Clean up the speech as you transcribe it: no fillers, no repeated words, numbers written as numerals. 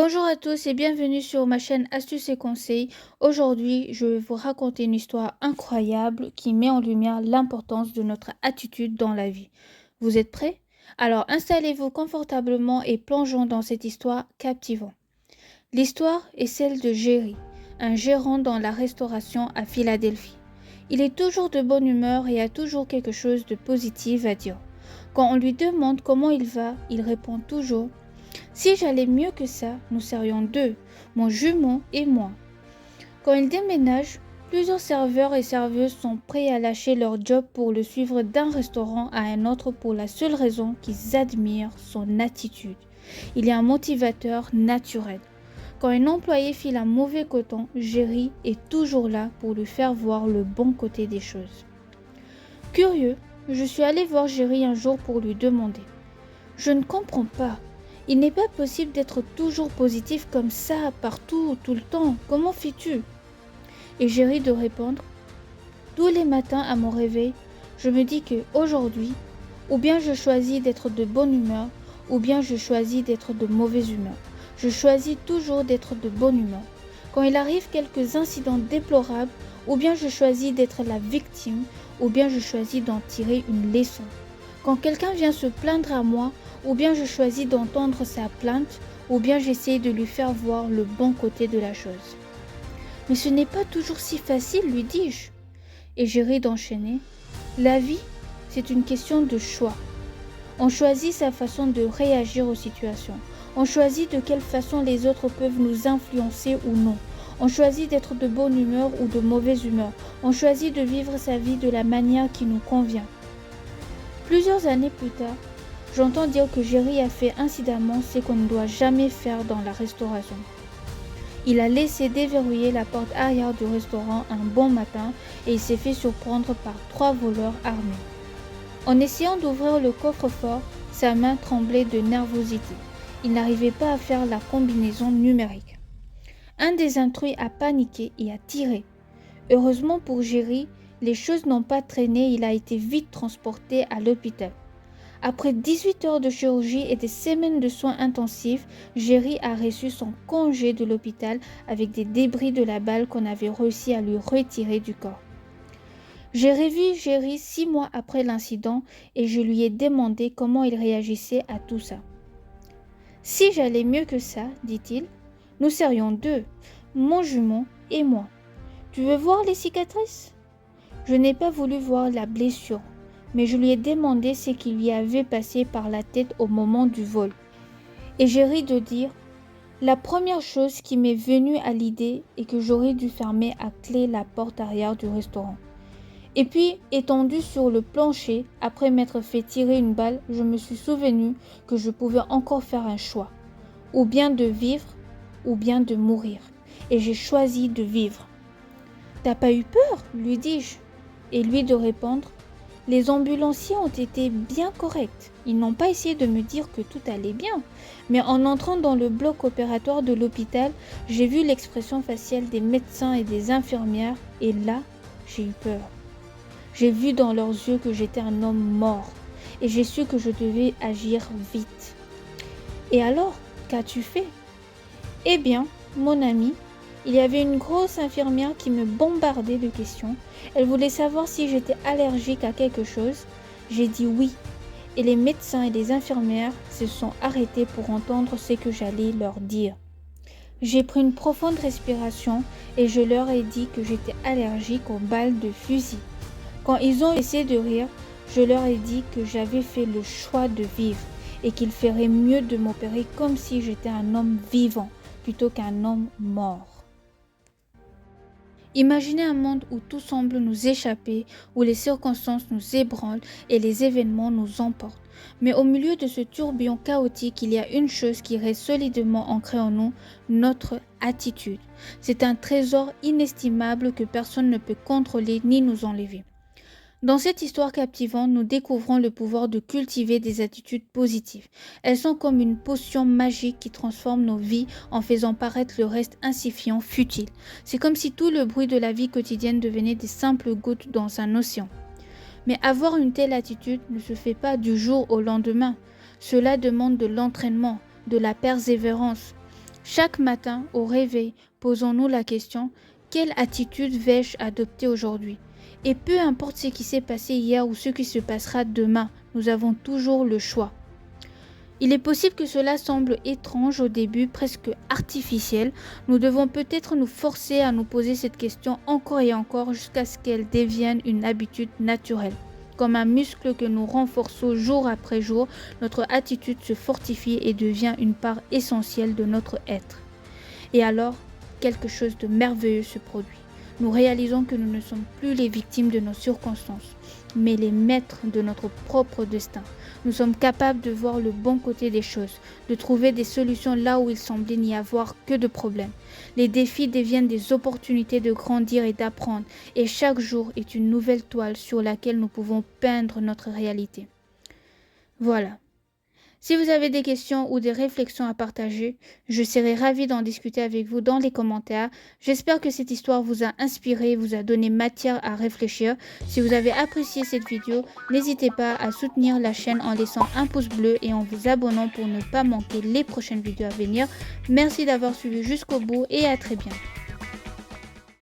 Bonjour à tous et bienvenue sur ma chaîne Astuces et Conseils. Aujourd'hui, je vais vous raconter une histoire incroyable qui met en lumière l'importance de notre attitude dans la vie. Vous êtes prêts? Alors installez-vous confortablement et plongeons dans cette histoire captivante. L'histoire est celle de Jerry, un gérant dans la restauration à Philadelphie. Il est toujours de bonne humeur et a toujours quelque chose de positif à dire. Quand on lui demande comment il va, il répond toujours: si j'allais mieux que ça, nous serions deux, mon jumeau et moi. Quand il déménage, plusieurs serveurs et serveuses sont prêts à lâcher leur job pour le suivre d'un restaurant à un autre pour la seule raison qu'ils admirent son attitude. Il est un motivateur naturel. Quand un employé file un mauvais coton, Jerry est toujours là pour lui faire voir le bon côté des choses. Curieux, je suis allé voir Jerry un jour pour lui demander: je ne comprends pas. Il n'est pas possible d'être toujours positif comme ça, partout, tout le temps. Comment fais-tu? Et Jerry de répondre: tous les matins à mon réveil, je me dis que aujourd'hui, ou bien je choisis d'être de bonne humeur, ou bien je choisis d'être de mauvaise humeur. Je choisis toujours d'être de bonne humeur. Quand il arrive quelques incidents déplorables, ou bien je choisis d'être la victime, ou bien je choisis d'en tirer une leçon. Quand quelqu'un vient se plaindre à moi, ou bien je choisis d'entendre sa plainte, ou bien j'essaie de lui faire voir le bon côté de la chose. Mais ce n'est pas toujours si facile, lui dis-je. Et j'ai ri d'enchaîner: la vie, c'est une question de choix. On choisit sa façon de réagir aux situations. On choisit de quelle façon les autres peuvent nous influencer ou non. On choisit d'être de bonne humeur ou de mauvaise humeur. On choisit de vivre sa vie de la manière qui nous convient. Plusieurs années plus tard, j'entends dire que Jerry a fait incidemment ce qu'on ne doit jamais faire dans la restauration. Il a laissé déverrouiller la porte arrière du restaurant un bon matin et il s'est fait surprendre par 3 voleurs armés. En essayant d'ouvrir le coffre-fort, sa main tremblait de nervosité. Il n'arrivait pas à faire la combinaison numérique. Un des intrus a paniqué et a tiré. Heureusement pour Jerry, les choses n'ont pas traîné, il a été vite transporté à l'hôpital. Après 18 heures de chirurgie et des semaines de soins intensifs, Jerry a reçu son congé de l'hôpital avec des débris de la balle qu'on avait réussi à lui retirer du corps. J'ai revu Jerry 6 mois après l'incident et je lui ai demandé comment il réagissait à tout ça. Si j'allais mieux que ça, dit-il, nous serions deux, mon jumeau et moi. Tu veux voir les cicatrices? Je n'ai pas voulu voir la blessure, mais je lui ai demandé ce qui lui avait passé par la tête au moment du vol. Et j'ai ri de dire: la première chose qui m'est venue à l'idée est que j'aurais dû fermer à clé la porte arrière du restaurant. Et puis, étendu sur le plancher, après m'être fait tirer une balle, je me suis souvenu que je pouvais encore faire un choix, ou bien de vivre, ou bien de mourir. Et j'ai choisi de vivre. T'as pas eu peur? Lui dis-je. Et lui de répondre: les ambulanciers ont été bien corrects. Ils n'ont pas essayé de me dire que tout allait bien. Mais en entrant dans le bloc opératoire de l'hôpital, j'ai vu l'expression faciale des médecins et des infirmières et là, j'ai eu peur. J'ai vu dans leurs yeux que j'étais un homme mort et j'ai su que je devais agir vite. Et alors, qu'as-tu fait? Eh bien, mon ami, il y avait une grosse infirmière qui me bombardait de questions. Elle voulait savoir si j'étais allergique à quelque chose. J'ai dit oui. Et les médecins et les infirmières se sont arrêtés pour entendre ce que j'allais leur dire. J'ai pris une profonde respiration et je leur ai dit que j'étais allergique aux balles de fusil. Quand ils ont essayé de rire, je leur ai dit que j'avais fait le choix de vivre et qu'il ferait mieux de m'opérer comme si j'étais un homme vivant plutôt qu'un homme mort. Imaginez un monde où tout semble nous échapper, où les circonstances nous ébranlent et les événements nous emportent. Mais au milieu de ce tourbillon chaotique, il y a une chose qui reste solidement ancrée en nous, notre attitude. C'est un trésor inestimable que personne ne peut contrôler ni nous enlever. Dans cette histoire captivante, nous découvrons le pouvoir de cultiver des attitudes positives. Elles sont comme une potion magique qui transforme nos vies en faisant paraître le reste insignifiant, futile. C'est comme si tout le bruit de la vie quotidienne devenait des simples gouttes dans un océan. Mais avoir une telle attitude ne se fait pas du jour au lendemain. Cela demande de l'entraînement, de la persévérance. Chaque matin, au réveil, posons-nous la question: quelle attitude vais-je adopter aujourd'hui? Et peu importe ce qui s'est passé hier ou ce qui se passera demain, nous avons toujours le choix. Il est possible que cela semble étrange au début, presque artificiel. Nous devons peut-être nous forcer à nous poser cette question encore et encore jusqu'à ce qu'elle devienne une habitude naturelle. Comme un muscle que nous renforçons jour après jour, notre attitude se fortifie et devient une part essentielle de notre être. Et alors, quelque chose de merveilleux se produit. Nous réalisons que nous ne sommes plus les victimes de nos circonstances, mais les maîtres de notre propre destin. Nous sommes capables de voir le bon côté des choses, de trouver des solutions là où il semblait n'y avoir que de problèmes. Les défis deviennent des opportunités de grandir et d'apprendre, et chaque jour est une nouvelle toile sur laquelle nous pouvons peindre notre réalité. Voilà. Si vous avez des questions ou des réflexions à partager, je serai ravie d'en discuter avec vous dans les commentaires. J'espère que cette histoire vous a inspiré, vous a donné matière à réfléchir. Si vous avez apprécié cette vidéo, n'hésitez pas à soutenir la chaîne en laissant un pouce bleu et en vous abonnant pour ne pas manquer les prochaines vidéos à venir. Merci d'avoir suivi jusqu'au bout et à très bientôt.